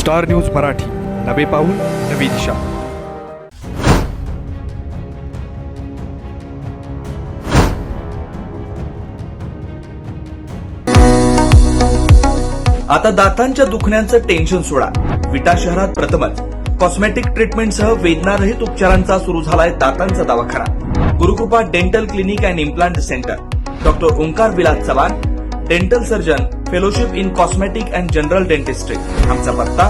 Star news Marathi, नवे पाऊल नवी दिशा. आता दातांच्या दुखण्याचं टेन्शन सोडा. विटा शहरात प्रथमच कॉस्मेटिक ट्रीटमेंटसह वेदनारहित उपचारांचा सुरू झालाय दातांचा दवाखाना. Gurukrupa dental clinic and implant centre. Doctor Omkar Vilas Chavan, dental surgeon, fellowship in cosmetic and general dentistry. आमचा पत्ता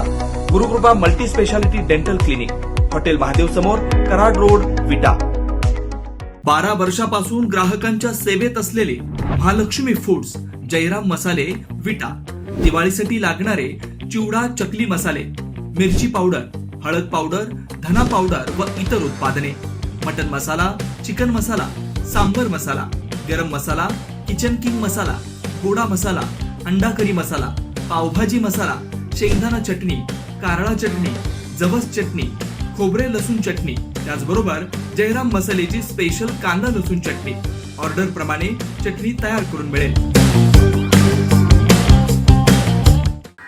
Gurukrupa multi speciality dental clinic, hotel Mahadev समोर, कराड रोड, विटा. 12 वर्षापासून ग्राहकांच्या सेवेत असलेले महालक्ष्मी फूड्स, जयराम मसाले, विटा. दिवाळीसाठी लागणारे चिवडा, चकली मसाले, मिरची पावडर, हळद पावडर, धना पावडर व इतर उत्पादने, मटन मसाला, चिकन मसाला, सांबर मसाला, गरम मसाला, किचन किंग मसाला, गोडा मसाला, अंडा करी मसाला, पावभाजी मसाला, शेंगदाणा चटणी, कारळा चटणी, जवस चटणी, खोबरे लसूण चटणी, त्याचबरोबर जयराम मसालेची स्पेशल कांदा लसूण चटणी. ऑर्डर प्रमाणे चटणी तयार करून मिळेल.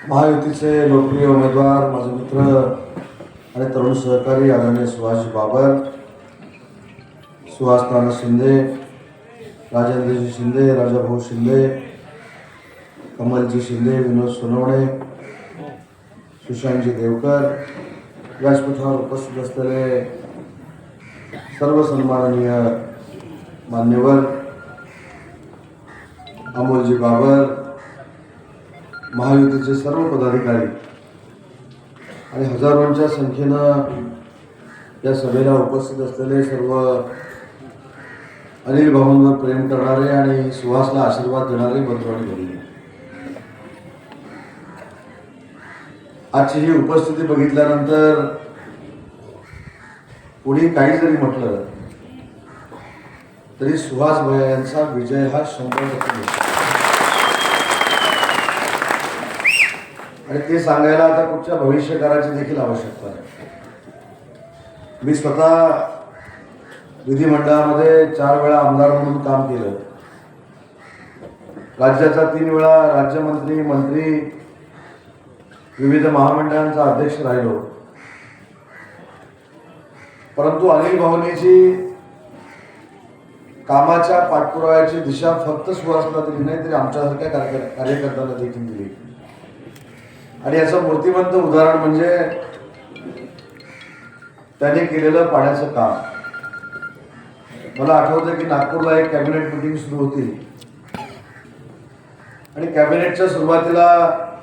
महायुतीचे लोकप्रिय उमेदवार, माझे मित्र आणि तरुण सहकारी आदरणीय सुहास बाबर, सुहास नाना शिंदे, राजेंद्रजी शिंदे, राजाभाऊ शिंदे, कमलजी शिंदे, विनोद सोनवणे, सुशांतजी देवकर, व्यासपीठावर उपस्थित असलेले सर्व सन्माननीय मान्यवर, अमोलजी बाबर, महायुतीचे सर्व पदाधिकारी आणि हजारोंच्या संख्येनं या सभेला उपस्थित असलेले सर्व अनिल भाऊंवर प्रेम करणारे आणि सुहासला आशीर्वाद देणारे बंधू आणि भगिनी, आजची ही उपस्थिती बघितल्यानंतर पुढे काही जरी म्हटलं तरी सुहास भैया यांचा विजय हा 100% आणि ते सांगायला आता कुठच्या भविष्यकाराची देखील आवश्यकता आहे. मी स्वतः विधिमंडळामध्ये 4 वेळा आमदार म्हणून काम केलं. राज्याचा 3 वेळा राज्यमंत्री, मंत्री, विविध महामंडळांचा अध्यक्ष राहिलो. परंतु अनिल भाऊनीची कामाच्या पाठपुराव्याची दिशा फक्त सुहासला दिली नाही, तरी आमच्यासारख्या कार्यकर्त्यांना देखील दिली. आणि याचं मूर्तिमंत उदाहरण म्हणजे त्याने केलेलं पाण्याचं काम. मला आठवतं की नागपूरला एक कॅबिनेट मिटिंग सुरू होती आणि कॅबिनेटच्या सुरुवातीला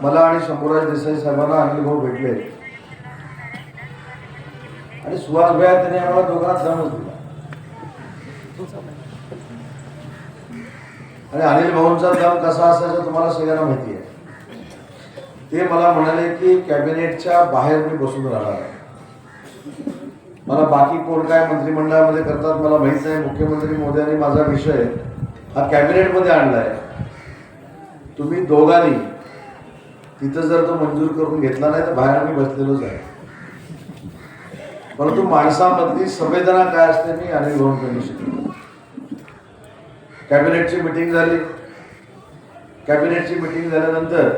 मला आणि शंभूराज देसाई साहेबांना अनिल भाऊ भेटले आणि सुहास भैया त्यांनी आम्हाला दोघांना दमच दिला. आणि अनिल भाऊंचा दम कसा असायचा तुम्हाला सगळ्यांना माहिती आहे. ते मला म्हणाले की कॅबिनेटच्या बाहेर मी बसून राहणार आहे. मला बाकी कोण काय मंत्रिमंडळामध्ये करतात मला माहित नाही. मुख्यमंत्री मोदयांनी माझा विषय हा कॅबिनेटमध्ये आणलाय. तुम्ही दोघांनी तिथं जर तो मंजूर करून घेतला नाही तर बाहेर मी बसलेलोच आहे. परंतु माणसामधली संवेदना काय असते मी अनिल भाऊंकडून शिकलो. कॅबिनेटची मिटिंग झाली. कॅबिनेटची मिटिंग झाल्यानंतर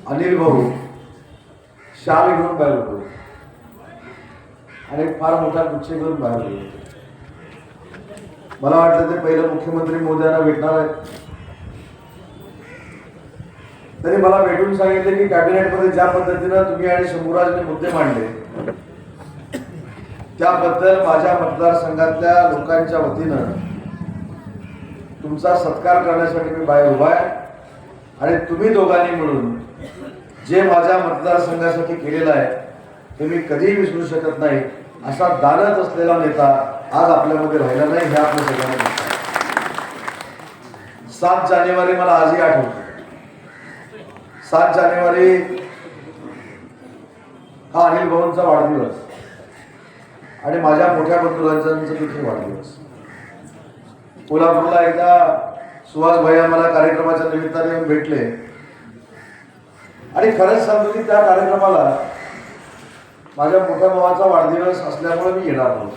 अनिल भाऊ शाल घेऊन बाहेर होतो आणि फार मोठा गुच्छ घेऊन बाहेर होतो. मला वाटतं ते पहिलं मुख्यमंत्री मोदयांना भेटणार आहे. तरी मला भेटून सांगितले की कॅबिनेटमध्ये ज्या पद्धतीनं तुम्ही आणि शंभूराजने मुद्दे मांडले त्याबद्दल माझ्या मतदारसंघातल्या लोकांच्या वतीनं तुमचा सत्कार करण्यासाठी मी बाहेर उभा आहे. आणि तुम्ही दोघांनी मिळून जे माझ्या मतदारसंघासाठी केलेलं आहे ते मी कधीही विसरू शकत नाही. असा दानत असलेला नेता आज आपल्यामध्ये राहिला नाही हे आपल्या सगळ्यांना दिसतं. 7 जानेवारी मला आजही आठवतं. 7 जानेवारी हा अनिल भाऊंचा वाढदिवस आणि माझ्या मोठ्या बंधुराजांचा देखील वाढदिवस. कोल्हापूरला एकदा सुहास भैया मला कार्यक्रमाच्या निमित्ताने येऊन भेटले आणि खरंच सांगतो की त्या कार्यक्रमाला माझ्या मोठ्या भावाचा वाढदिवस असल्यामुळे मी येणार नव्हतो.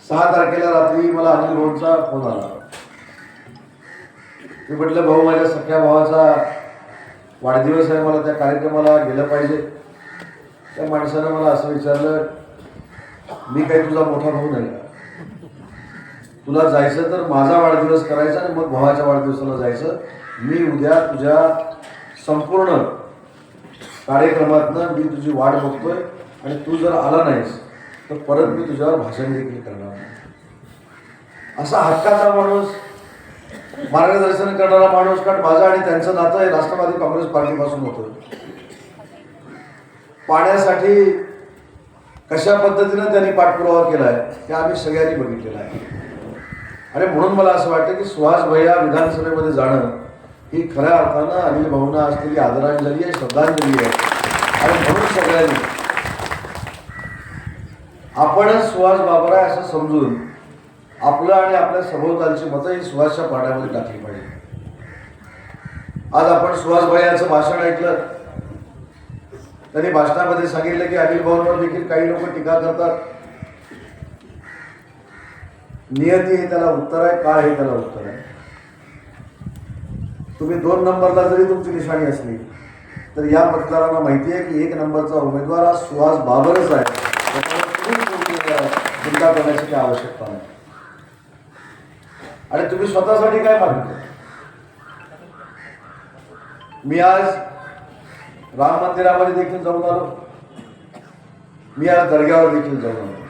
6 तारखेला रात्री मला अनिल भाऊंचा फोन आला. मी म्हटलं भाऊ माझ्या सख्या भावाचा वाढदिवस आहे, मला त्या कार्यक्रमाला गेलं पाहिजे. त्या माणसानं मला असं विचारलं, मी काही तुझा मोठा भाऊ नाही का? तुला जायचं तर माझा वाढदिवस करायचा आणि मग भावाच्या वाढदिवसाला जायचं. मी उद्या तुझ्या संपूर्ण कार्यक्रमातनं मी तुझी वाट बघतोय आणि तू जर आला नाहीस तर परत मी तुझ्यावर भाषण देखील करणार नाही. असा हक्काचा माणूस, मार्गदर्शन करणारा माणूस, कारण माझं आणि त्यांचं नातं हे राष्ट्रवादी काँग्रेस पार्टीपासून होतं. पाण्यासाठी कशा पद्धतीनं त्यांनी पाठपुरावा केला आहे हे आम्ही सगळ्यांनी बघितलेलं आहे. आणि म्हणून मला असं वाटतं की सुहास भैया विधानसभेमध्ये जाणं ही खऱ्या अर्थानं अनिल भाऊंना असलेली आदरांजली आहे, श्रद्धांजली आहे. आणि म्हणून सगळ्यांनी आपणच सुहास बाबर आहे असं समजून आपलं आणि आपल्या सभोवतालची मतं ही सुहासच्या पाण्यामध्ये टाकली पाहिजे. आज आपण सुहास भैयाचं भाषण ऐकलं. त्यांनी भाषणामध्ये सांगितलं की अनिल भाऊंवर देखील काही लोक टीका करतात. नियती हे त्याला उत्तर आहे, काळ हे त्याला उत्तर आहे. तुम्ही 2 नंबरला जरी तुमची निशाणी असली तर या मतदारांना माहिती आहे की 1 नंबरचा उमेदवार हा सुहास बाबरच आहे. त्याच्यामुळे चिंता करण्याची काही आवश्यकता नाही. आणि तुम्ही स्वतःसाठी काय मागितलं? मी आज राम मंदिरामध्ये देखील जाऊन आलो. मी आज दर्ग्यावर देखील जाऊन आलो.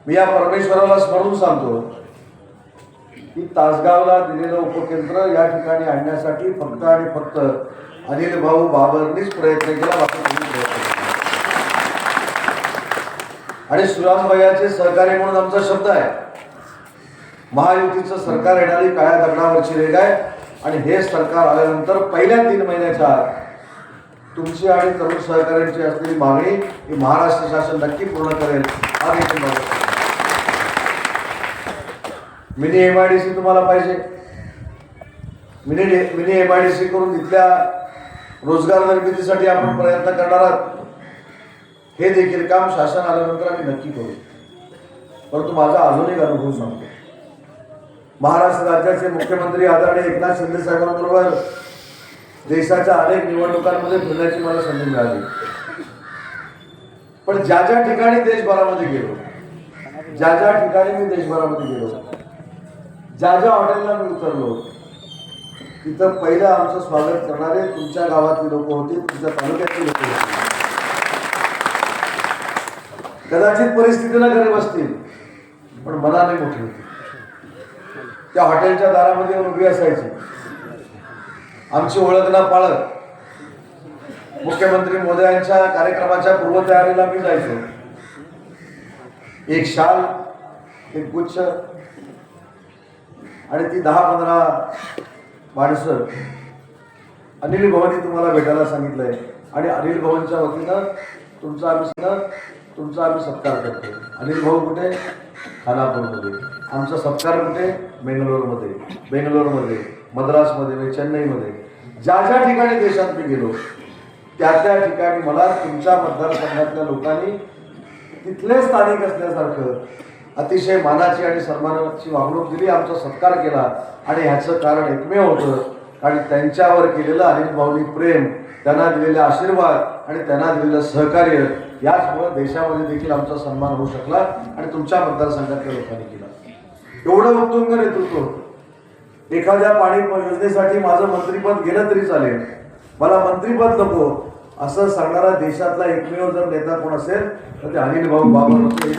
मी या परमेश्वराला स्मरून सांगतो की तासगावला दिलेलं उपकेंद्र या ठिकाणी आणण्यासाठी फक्त आणि फक्त अनिल भाऊ बाबरनीच प्रयत्न केला, बाकी कोणी प्रयत्न केला. आणि सुहास भैयाचे सहकारी म्हणून आमचा शब्द आहे, महायुतीचं सरकार येणारी काळ्या दगडावरची रेघ आहे. आणि हे सरकार आल्यानंतर पहिल्या 3 महिन्याच्या आत तुमची आणि तरुण सहकाऱ्यांची असलेली मागणी ही महाराष्ट्र शासन नक्की पूर्ण करेल. हा देखील माझा मिनी MIDC तुम्हाला पाहिजे. मिनी MIDC करून इथल्या रोजगार निर्मितीसाठी आपण प्रयत्न करणार आहात. हे देखील काम शासन आल्यानंतर आम्ही नक्की करू. परंतु माझा अजून एक अनुभव सांगतो. महाराष्ट्र राज्याचे मुख्यमंत्री आदरणीय एकनाथ शिंदे साहेबांबरोबर देशाच्या अनेक निवडणुकांमध्ये फिरण्याची मला संधी मिळाली. पण ज्या ज्या ठिकाणी देशभरामध्ये गेलो, ज्या ज्या ठिकाणी मी देशभरामध्ये गेलो, ज्या ज्या हॉटेलला मी उतरलो, तिथं पहिलं आमचं स्वागत करणारे तुमच्या गावातली लोक होती, तुमच्या तालुक्यातली लोक होती. कदाचित परिस्थितीला गरीब असतील पण मनाने मोठी होती. त्या हॉटेलच्या दारामध्ये येऊन उभी असायची. आमची ओळख ना पाळत मुख्यमंत्री मोदयांच्या कार्यक्रमाच्या पूर्वतयारीला मी जायचो. एक शाल, एक गुच्छ आणि ती 10-15 माणसं. अनिल भाऊंनी तुम्हाला भेटायला सांगितलंय आणि अनिल भाऊंच्या वतीनं तुमचा आम्ही सत्कार करतो. अनिल भाऊ कुठे? खानापूरमध्ये. आमचा सत्कार कुठे? बेंगलोरमध्ये, मद्रासमध्ये, चेन्नईमध्ये. ज्या ज्या ठिकाणी देशात मी गेलो त्या त्या ठिकाणी मला तुमच्या मतदारसंघातल्या लोकांनी तिथले स्थानिक असल्यासारखं अतिशय मानाची आणि सन्मानाची वागणूक दिली, आमचा सत्कार केला. आणि ह्याचं कारण एकमेव होतं आणि त्यांच्यावर केलेलं अनिल भाऊंनी प्रेम, त्यांना दिलेले आशीर्वाद आणि त्यांना दिलेलं सहकार्य, याचमुळे देशामध्ये देखील आमचा सन्मान होऊ शकला आणि तुमच्या मतदारसंघातल्या लोकांनी केला. एवढं उत्तुंग नेतृत्व. एखाद्या पाणी योजनेसाठी माझं मंत्रिपद गेलं तरी चालेल, मला मंत्रिपद नको असं सांगणारा देशातला एकमेव जर नेता कोण असेल तर ते अनिल भाऊ बाबर होते.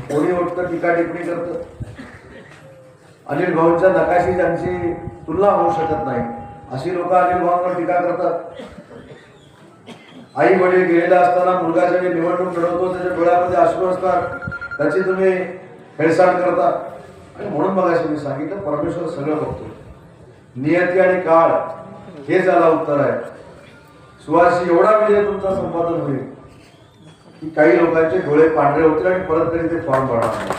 कोणी वाटतं टीका टिप्पणी करतं. अनिल भाऊंच्या नकाशी ज्यांची तुलना होऊ शकत नाही अशी लोक अनिल भाऊंवर टीका करतात. आई वडील गेलेले असताना मुलगा जेव्हा निवडणूक लढवतो त्याच्या डोळ्यामध्ये अश्रू असतात, त्याची तुम्ही हेळसांड करता. आणि म्हणून मगाशी मी सांगितलं, परमेश्वर सगळं बघतो. नियती आणि काळ हे त्याला उत्तर आहे. सुहासशी एवढा विजय तुमचा संपादन होईल की काही लोकांचे डोळे पांढरे होतील आणि परत तरी ते फॉर्म भरणार नाही.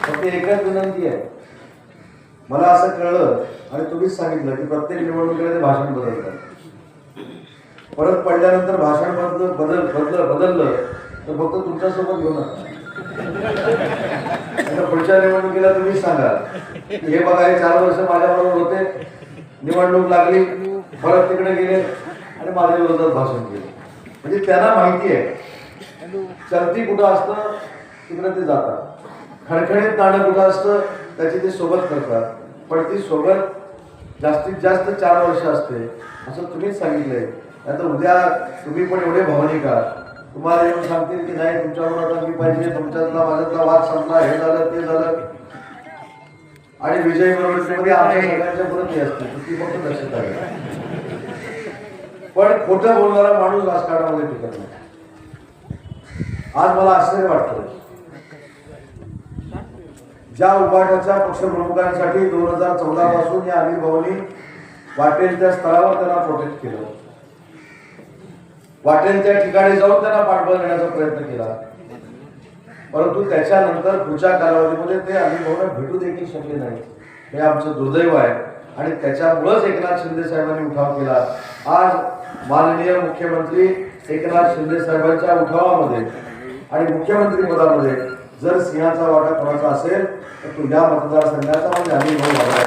फक्त एकच विनंती आहे, मला असं कळलं आणि तुम्हीच सांगितलं की प्रत्येक निवडणुकीला ते भाषण बदलतात. परत पडल्यानंतर भाषण बदललं तर फक्त तुमच्यासोबत घेऊन नका. पुढच्या निवडणुकीला तुम्ही सांगा हे बघा हे 4 वर्ष माझ्याबरोबर होते, निवडणूक लागली परत तिकडे गेले आणि माझ्या विरोधात भाषण केले. म्हणजे त्यांना माहिती आहे चलती कुठं असतं तिकडे ते जातात, खणखणीत नाणं कुठं असतं त्याची ते सोबत करतात. पण ती सोबत जास्तीत जास्त 4 वर्ष असते असं तुम्हीच सांगितलंय. आता उद्या तुम्ही पण एवढे भावनिक आहात, तुम्हाला येऊन सांगतील की नाही तुमच्यावर आता मी पाहिजे, तुमच्यातला माझ्यातला वाद संपला, हे झालं ते झालं, आणि विजय मिरवणुकीमध्ये आमच्या सगळ्यांच्या परत असते ती फक्त लक्षात आहे. पण खोटं बोलणारा माणूस राजकारणामध्ये टिकत नाही. आज मला आश्चर्य वाटतं ज्या उभाटाच्या पक्षप्रमुखांसाठी 2014 पासून या अनिल भाऊंनी वाटेल त्या स्थळावर त्यांना प्रोटेक्ट केलं, वाटेल त्या ठिकाणी जाऊन त्यांना पाठबळ देण्याचा प्रयत्न केला, परंतु त्याच्यानंतर पुढच्या कालावधीमध्ये ते अनिल भाऊंना भेटू देखील शकले नाही. हे आमचं दुर्दैव आहे आणि त्याच्यामुळेच एकनाथ शिंदे साहेबांनी उठाव केला. आज माननीय मुख्यमंत्री एकनाथ शिंदे साहेबांच्या उठावामध्ये आणि मुख्यमंत्री पदामध्ये जर सिंहाचा वाटा कोणाचा असेल तर तो या मतदारसंघाचा म्हणजे अनिल भाऊ बाबर आहे.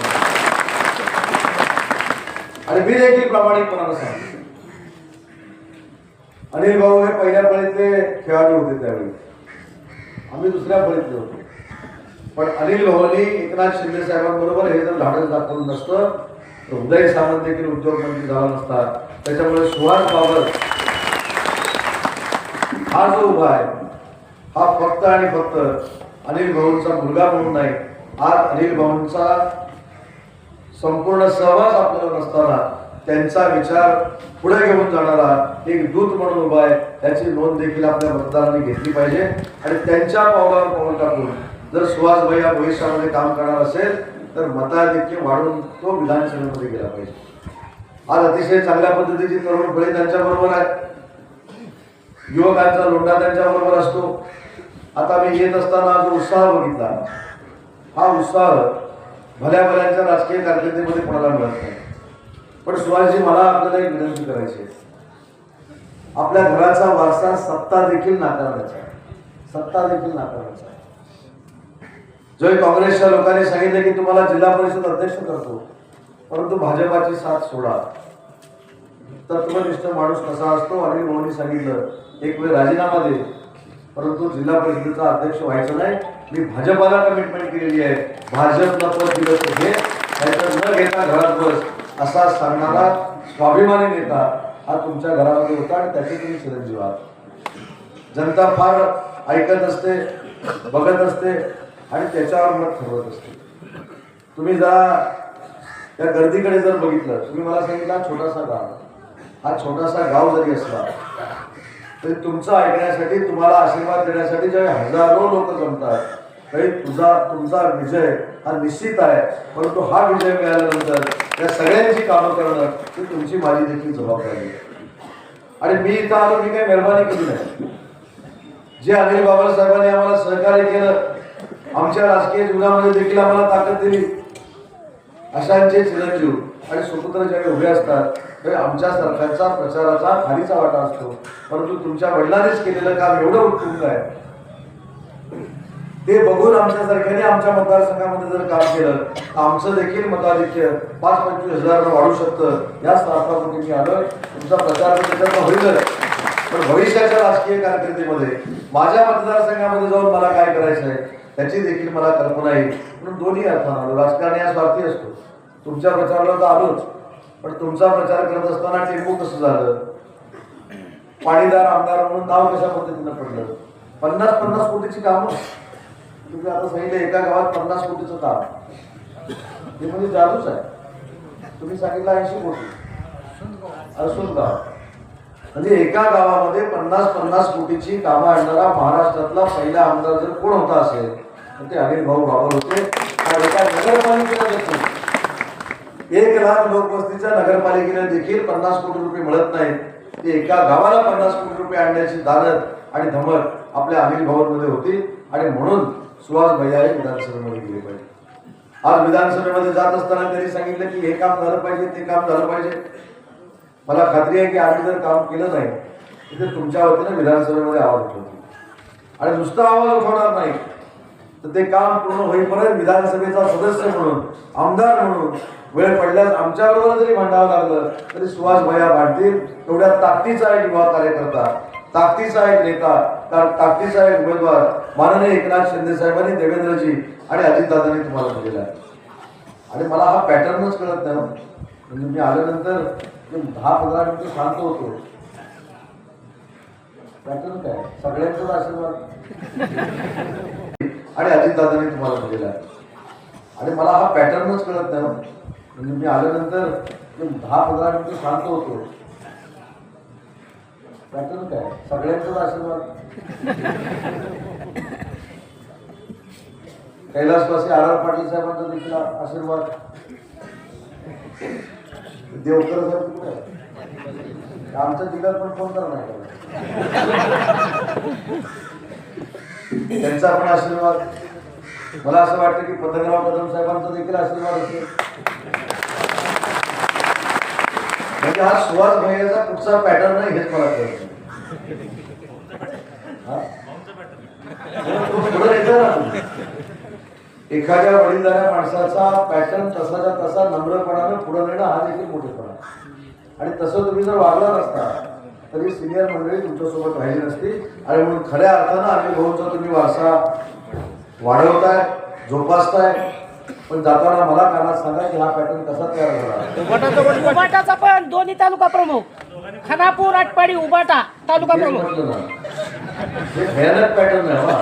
आणि मी देखील प्रामाणिकपणानं सांगतो अनिल भाऊ हे पहिल्या फळीतले खेळाडू होते, त्यावेळी आम्ही दुसऱ्या फळीतले होतो. पण अनिल भाऊंनी एकनाथ शिंदे साहेबांबरोबर हे जर धाडस दाखवलं नसतं तर उदय सामंत देखील उद्योगमंत्री झाला नसता. त्याच्यामुळे सुहास बाबर हा जो उभा आहे हा फक्त आणि फक्त अनिल भाऊंचा मुलगा म्हणून नाही, आज अनिल भाऊंचा संपूर्ण सहवास आपल्याला नसताना त्यांचा विचार पुढे घेऊन जाणारा एक दूत म्हणून उभा आहे. त्याची नोंद देखील आपल्या मतदारांनी घेतली पाहिजे आणि त्यांच्या पावलावर पाऊल टाकून जर सुहास भाई या भविष्यामध्ये काम करणार असेल तर मताधिक्य वाढून तो विधानसभेमध्ये गेला पाहिजे. आज अतिशय चांगल्या पद्धतीची तरुण फळे त्यांच्या बरोबर आहे, युवकांचा लोंढा त्यांच्या बरोबर असतो. आता मी येत असताना जो उत्साह बघितला हा उत्साह भल्या भल्यांच्या राजकीय कारकिर्दीमध्ये कोणाला मिळत नाही. पण सुहासजी मला आपल्याला एक विनंती करायची आहे, आपल्या घराचा वारसा सत्ता देखील नाकारण्याचा आहे, सत्ता देखील नाकारण्याचा आहे. जो काँग्रेसच्या लोकांनी सांगितलं की तुम्हाला जिल्हा परिषद अध्यक्ष करतो परंतु भाजपाची साथ सोडा, तत्वनिष्ठ माणूस कसा असतो अनिल भाऊंनी सांगितलं एक वेळ राजीनामा दे परंतु जिल्हा परिषदेचा अध्यक्ष व्हायचं नाही, मी भाजपाला कमिटमेंट केलेली आहे, भाजपला पद दिलं तर घे नाहीतर न घेता घरात बस असा सांगणारा स्वाभिमानी नेता हा तुमच्या घरामध्ये होता आणि त्याचे तुम्ही चिरंजीव आहात. जनता फार ऐकत असते, बघत असते आणि त्याच्यावर मत ठरवत असते. तुम्ही जरा त्या गर्दीकडे जर बघितलं, तुम्ही मला सांगितलं छोटासा गाव, हा छोटासा गाव जरी असला तरी तुमचं ऐकण्यासाठी तुम्हाला आशीर्वाद देण्यासाठी जेव्हा हजारो लोक जमतात तरी तुमचा विजय हा निश्चित आहे. परंतु हा विजय मिळाल्यानंतर या सगळ्यांची कामं करणं ही तुमची माझी देखील जबाबदारी आहे. आणि मी इथं आलो, मी काही मेहरबानी केली नाही. जे अनिल बाबर साहेबांनी आम्हाला सहकार्य केलं, आमच्या राजकीय जीवनामध्ये देखील आम्हाला ताकद दिली, अशांचे चिरंजीव आणि सुपुत्र ज्यावेळी उभे असतात तरी आमच्या सरकारचा प्रचाराचा खालीचा वाटा असतो. परंतु तुमच्या वडिलांनीच केलेलं काम एवढं उत्तुंग आहे ते बघून आमच्यासारख्याने आमच्या मतदारसंघामध्ये जर काम केलं तर आमचं देखील मताधिक्य 5-25 हजारांना वाढू शकतं. या स्थानासाठी मी आलोय. तुमचा प्रचार त्याच्यात होईलच, पण भविष्याच्या राजकीय कारकिर्दीमध्ये माझ्या मतदारसंघामध्ये जाऊन मला काय करायचं आहे त्याची देखील मला कल्पना येईल. म्हणून दोन्ही अर्थानं आलो. राजकारण या स्वार्थी असतो. तुमच्या प्रचाराला तर आलोच, पण तुमचा प्रचार करत असताना टेम्पो कसं झालं, पाणीदार आमदार म्हणून नाव कशा पद्धतीनं पडलं, 50-50 कोटीची कामं तुम्ही आता सांगितलं एका गावात 50 कोटीचं काम, हे म्हणजे जादूच आहे. तुम्ही सांगितलं 80 कोटी असून गाव म्हणजे एका गावामध्ये 50-50 कोटीची कामं आणणारा महाराष्ट्रातला पहिला आमदार जर कोण होता असेल तर ते अनिल भाऊ बाबर होते. एका नगरपालिकेला देखील 1 लाख लोकवस्तीच्या नगरपालिकेने देखील 50 कोटी रुपये मिळत नाही. ते एका गावाला 50 कोटी रुपये आणण्याची दानत आणि धमक आपल्या अनिल भाऊंमध्ये होती आणि म्हणून सुहास भैया हे विधानसभेमध्ये गेले पाहिजे. आज विधानसभेमध्ये जात असताना त्यांनी सांगितलं की हे काम झालं पाहिजे, ते काम झालं पाहिजे. मला खात्री आहे की आम्ही जर काम केलं नाही तर तुमच्या वतीनं विधानसभेमध्ये आवाज उठवतो आणि नुसता आवाज उठवणार नाही तर ते काम पूर्ण होईपर्यंत विधानसभेचा सदस्य म्हणून, आमदार म्हणून वेळ पडल्यास आमच्याबरोबर जरी भांडावं लागलं तरी सुहास भैया भांडतील. तेवढ्या ताकदीचा एक युवा कार्यकर्ता, ताकदीचा एक नेता, ताकदीचा एक उमेदवार माननीय एकनाथ शिंदे साहेबांनी, देवेंद्रजी आणि अजितदादांनी तुम्हाला दिलेला आहे. आणि मला हा पॅटर्नच कळत नाही. म्हणजे मी आल्यानंतर 10-15 मिनिटं शांत होतो. पॅटर्न काय? सगळ्यांचाच आशीर्वाद आणि अजितदादांनी तुम्हाला दिलेला आहे. आणि मला हा पॅटर्नच कळत नाही. म्हणजे मी आल्यानंतर 10-15 मिनिटं शांत होतो. पॅटर्न काय? सगळ्यांचाच आशीर्वाद. कैलासवासी आर पाटील साहेबांचा देखील आशीर्वाद. देवकर साहेब कुठे आहे? आमच्या जिल्ह्यात पण फोन करा नाही करत. त्यांचा पण आशीर्वाद. मला असं वाटतं की पतंगराव कदम साहेबांचा देखील आशीर्वाद असेल. म्हणजे हा सुहास भैयाचा कुठचा पॅटर्न नाही हेच मला कळत. पुढे येतं ना, एखाद्या वडीलधाऱ्या माणसाचा पॅटर्न तसाच्या तसा नम्रपणानं पुढे नेणं हा देखील मोठेपणा. आणि तसं तुम्ही जर वागला नसता तरी सिनियर मंडळी तुमच्यासोबत राहिली नसती. आणि म्हणून खऱ्या अर्थानं अनिल भाऊंचा तुम्ही वारसा वाढवताय, जोपासताय. पण जाताना मला कानात सांगा की हा पॅटर्न कसा तयार झाला. उबाटाचा पण दोन्ही तालुका प्रमुख, खानापूर, आटपाडी, उबाटा तालुका प्रमुख. हे भयानक पॅटर्न आहे बा.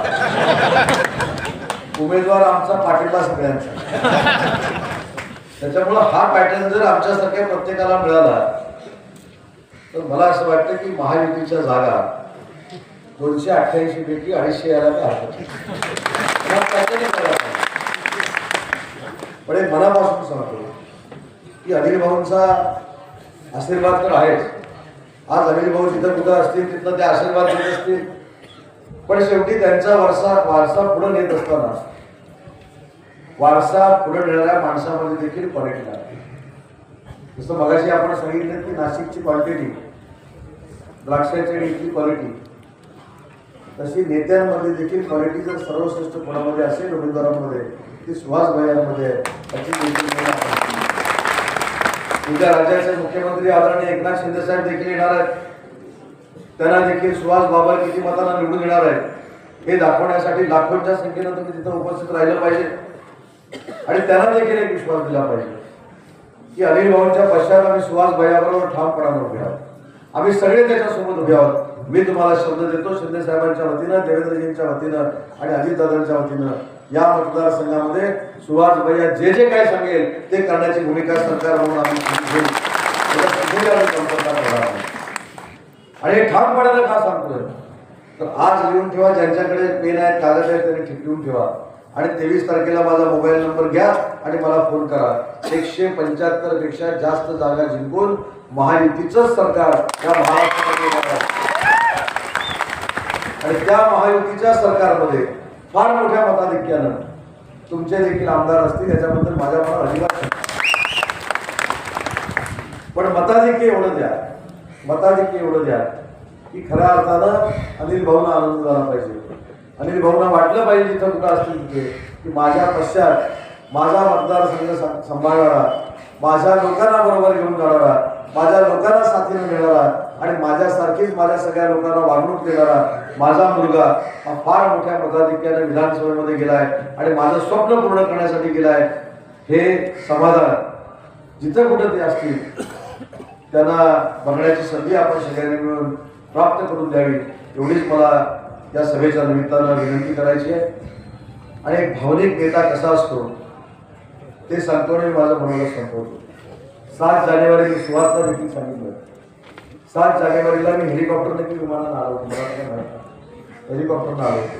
उमेदवार आमचा, पाठिंबा सगळ्यांचा. त्याच्यामुळं हा पॅटर्न जर आमच्यासारख्या प्रत्येकाला मिळाला तर मला असं वाटतं की महायुतीच्या जागा 288 पैकी 250 यायला काय हरकत नाही. पण एक मनापासून सांगतो की अनिल भाऊंचा आशीर्वाद तर आहेच. आज अनिल भाऊ जिथं कुठं असतील तिथं ते आशीर्वाद देत असतील. पण शेवटी त्यांचा वारसा पुढे नेत असताना वारसा पुढे नेणाऱ्या माणसामध्ये देखील क्वालिटी लागते. जसं मगाशी आपण सांगितलं की नाशिकची क्वांटिटी, द्राक्षाची इथली क्वालिटी, तशी नेत्यांमध्ये देखील क्वालिटी जर सर्वश्रेष्ठ कोणामध्ये असेल उमेदवारांमध्ये ती सुहास भैयांमध्ये याची देखील. उद्या राज्याचे मुख्यमंत्री आदरणीय एकनाथ शिंदे साहेब देखील येणार आहेत. त्यांना देखील सुहास बाबा किती मतांना निवडून येणार आहेत हे दाखवण्यासाठी लाखोंच्या संख्येनं तुम्ही तिथं उपस्थित राहिलं पाहिजे. आणि त्यांना देखील एक विश्वास दिला पाहिजे की अनिल भाऊंच्या पश्चात आम्ही सुहास भैयाबरोबर ठामपणानं उभे आहोत. आम्ही सगळे त्याच्यासोबत उभे आहोत. मी तुम्हाला शब्द देतो, शिंदे साहेबांच्या वतीनं, देवेंद्रजींच्या वतीनं आणि अजितदादांच्या वतीनं या मतदारसंघामध्ये सुहास भैया जे जे काय सांगेल ते करण्याची भूमिका सरकार म्हणून आम्ही घेऊ. आणि हे ठामपणानं का सांगतोय तर आज लिहून ठेवा, ज्यांच्याकडे पेन आहेत, कागद आहेत त्यांनी लिहून ठेवा. आणि 23 तारखेला माझा मोबाईल नंबर घ्या आणि मला फोन करा. 175 पेक्षा जास्त जागा जिंकून महायुतीचंच सरकार या महाराष्ट्रामध्ये येणार आहे. आणि त्या महायुतीच्या सरकारमध्ये फार मोठ्या मताधिक्यानं तुमचे देखील आमदार असतील याच्याबद्दल माझ्या मनात अजिबात नाही. पण मताधिक्य एवढं द्या की खऱ्या अर्थानं अनिल भाऊंना आनंद झाला पाहिजे. अनिल भाऊंना वाटलं पाहिजे जिथं कुठं असतील तिथे की माझ्या पश्चात माझा मतदारसंघ सांभाळणारा, माझ्या लोकांना बरोबर घेऊन जाणारा, माझ्या लोकांना साथीनं नेणारा आणि माझ्यासारखीच माझ्या सगळ्या लोकांना वागणूक देणारा माझा मुलगा हा फार मोठ्या मताधिक्याने विधानसभेमध्ये गेलाय आणि माझं स्वप्न पूर्ण करण्यासाठी गेलाय. हे समाधान जिथं कुठं ते असतील त्यांना बघण्याची संधी आपण सगळ्यांनी मिळून प्राप्त करून द्यावी एवढीच मला या सभेच्या निमित्तानं विनंती करायची आहे. आणि एक भावनिक नेता कसा असतो ते सांगतो आणि माझं मनोगत संपवतो. 7 जानेवारी मी सुहासला देखील सांगितलं. 7 जानेवारीला मी हेलिकॉप्टरने की विमानानं आलो होतो, हेलिकॉप्टरनं आलो होतो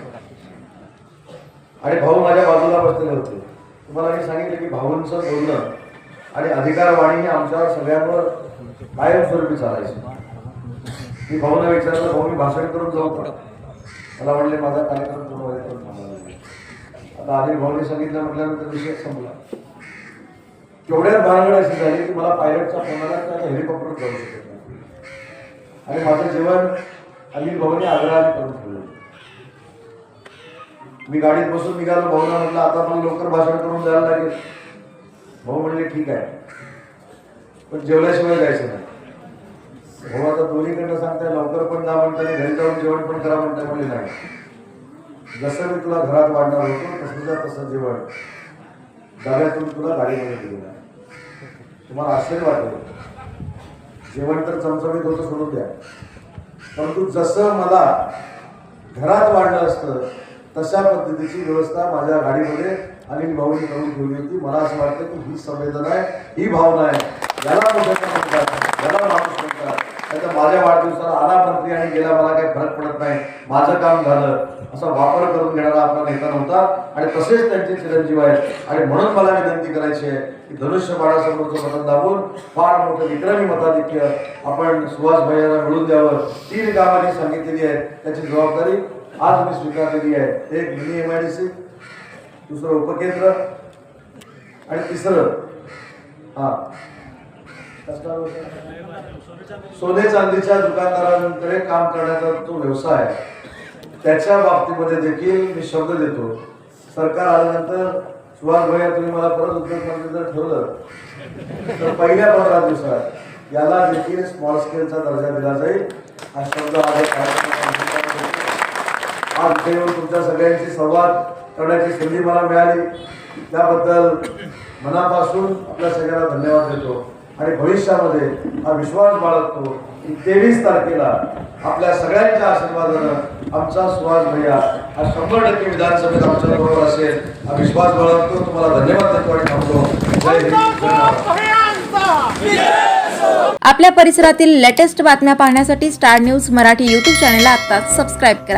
आणि भाऊ माझ्या बाजूला बसलेले होते. तुम्हाला मी सांगितलं की भाऊंचं बोलणं आणि अधिकारवाणी ही आमच्यावर सगळ्यांवर कायमस्वरूपी चालायची. मी भाऊला विचारलं, भाऊ मी भाषण करून जाऊ का? मला म्हणले माझा कार्यक्रम पूर्ण व्हायचा थांबला. आता अनिल भाऊने सांगितलं म्हटल्यानंतर विषय संपला. केवढ्यात भानगड अशी झाली की मला पायलटचा फोन आला की आता हेलिकॉप्टर जाऊ शकत नाही. आणि माझं जेवण अनिल भाऊने आग्रहाने करून ठेवलं. मी गाडीत बसून निघालो, भाऊला म्हटलं आता मला लवकर भाषण करून जायला लागेल. भाऊ म्हणले ठीक आहे, पण जेवल्याशिवाय जायचं नाही. भाऊ आता दोन्हीकडनं सांगताय, लवकर पण जा म्हणताय, घरी जाऊन जेवण पण करा म्हणताय. म्हणले नाही, जसं मी तुला घरात वाढणार होतो तसं जेवण डब्यातून तुला गाडीमध्ये दिलं. तुम्हाला आश्चर्य वाटेल, जेवण तर चमचमीत होतं सोडून द्या, परंतु जसं मला घरात वाढलं असतं तशा पद्धतीची व्यवस्था माझ्या गाडीमध्ये अनिल भाऊंनी करून ठेवली होती. मला असं वाटतं की ही संवेदना आहे, ही भावना आहे, याला मोठ्याचा म्हणतात, याला माणूस म्हणतात. त्याचा माझ्या वाढदिवसाला आला मंत्री आणि गेला, मला काही फरक पडत नाही, माझं काम झालं असा वापर करून घेणारा आपला नेता नव्हता. आणि तसेच त्यांचे चिरंजीव आहेत. आणि म्हणून मला विनंती करायची आहे की धनुष्यबाणासमोरचं बटन दाबून फार मोठं विक्रमी मताधिक्य आपण सुहास भैयाला मिळून द्यावं. 3 कामांनी सांगितलेली आहे, त्याची जबाबदारी आज मी स्वीकारलेली आहे. एक मिनी MIDC, दुसरं उपकेंद्र आणि तिसरं सोने चांदीच्या दुकानदारांकडे काम करण्याचा जो व्यवसाय आहे त्याच्या बाबतीमध्ये देखील मी शब्द देतो. सरकार आल्यानंतर सुहास भैया तुम्ही मला परत उद्योगमंत्री जर ठेवलं तर पहिल्या 15 दिवसात याला देखील स्मॉल स्केलचा दर्जा दिला जाईल. हा शब्द आज इथे येऊन तुमच्या सगळ्यांशी संवाद करण्याची संधी मला मिळाली, त्याबद्दल मनापासून आपल्या सगळ्यांना धन्यवाद देतो. आणि भविष्यामध्ये हा विश्वास बाळगतो की 23 तारखेला आपल्या सगळ्यांच्या आशीर्वादानं आमचा सुहास भैया हा 100% विधानसभेत आमच्या बरोबर असेल हा विश्वास बाळगतो. तुम्हाला धन्यवाद देतो आणि थांबतो. जय हिंद, जय महाराष्ट्र. आपल्या परिसरातील लेटेस्ट बातम्या पाहण्यासाठी स्टार न्यूज मराठी यूट्यूब चॅनलला आत्ताच सबस्क्राईब करा.